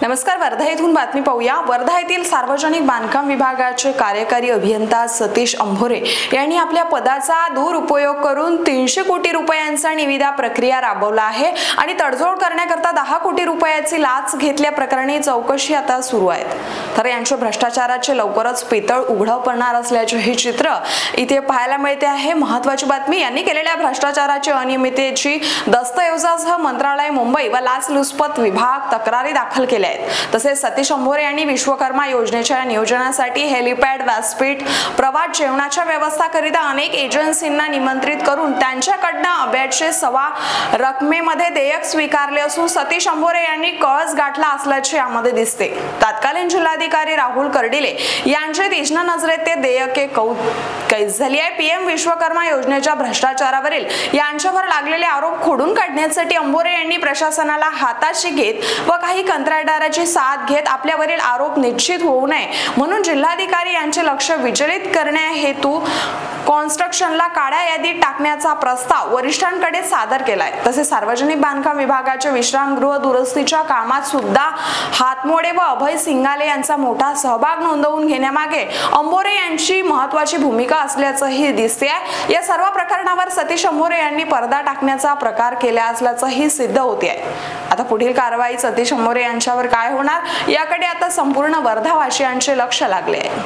नमस्कार, वर्धा येथून बातमी पाहूया। वर्धा येथील सार्वजनिक बांधकाम विभागाचे कार्यकारी अभियंता सतीश अंभोरे यांनी आपल्या पदाचा दुरुपयोग करून 300 कोटी रुपयांचा निविदा प्रक्रिया राबवला आहे आणि तडजोड करण्याकरता 10 कोटी रुपयाची लाच घेतल्या प्रकरणी चौकशी आता सुरू आहे। तर यांच्या भ्रष्टाचाराचे लवकरच पितळ उघड पडणार असल्याचे हे चित्र इथे पाहायला मिळते आहे। महत्त्वाची बातमी, यांनी केलेल्या भ्रष्टाचाराची अनियमिततेची दस्तऐवजासह मंत्रालय, मुंबई व लाचलुचपत विभाग तक्रारी दाखल केल्या। तसेच सतीश अंभोरे यांनी विश्वकर्मा योजनेच्या नियोजनासाठी हेलिपॅड, व्यासपीठ, प्रवास जेवणाच्या व्यवस्थाकरिता अनेक एजन्सींना निमंत्रित करून त्यांच्याकडून अब्याचे सवा रकमेमध्ये देयक स्वीकारले असून सतीश अंभोरे यांनी कळस गाठला असल्याचे यामध्ये दिसते। तत्कालीन जिल्हाधिकारी राहुल कर्डिले यांचे तीक्ष्ण नजरेत ते देयके कैद झाली आहे। पीएम विश्वकर्मा योजनेच्या भ्रष्टाचारावरील यांच्यावर लागलेले आरोप खोडून काढण्यासाठी अंभोरे यांनी प्रशासनाला हाताशी घेत व काही कंत्राटदाराची साथ घेत आपल्यावरील आरोप निश्चित होऊ नये म्हणून जिल्हाधिकारी यांचे लक्ष विचलित करण्या हेतू कन्स्ट्रक्शनला काळ्या यादीत टाकण्याचा प्रस्ताव वरिष्ठांकडे सादर केलाय। तसेच सार्वजनिक बांधकाम विभागाच्या विश्रामगृह दुरुस्तीच्या कामात सुद्धा हातमोडे व अभय सिंगाले यांचा मोठा सहभाग नोंदवून घेण्यामागे अंभोरे यांची महत्त्वाची भूमिका असल्याचंही दिसते आहे। या सर्व प्रकरणावर सतीश अंभोरे यांनी पडदा टाकण्याचा प्रकार केला असल्याचंही सिद्ध होते आहे। आता पुढील कारवाई सतीश अंभोरे यांच्यावर काय होणार याकडे आता संपूर्ण वर्धावासियांचे लक्ष लागले आहे।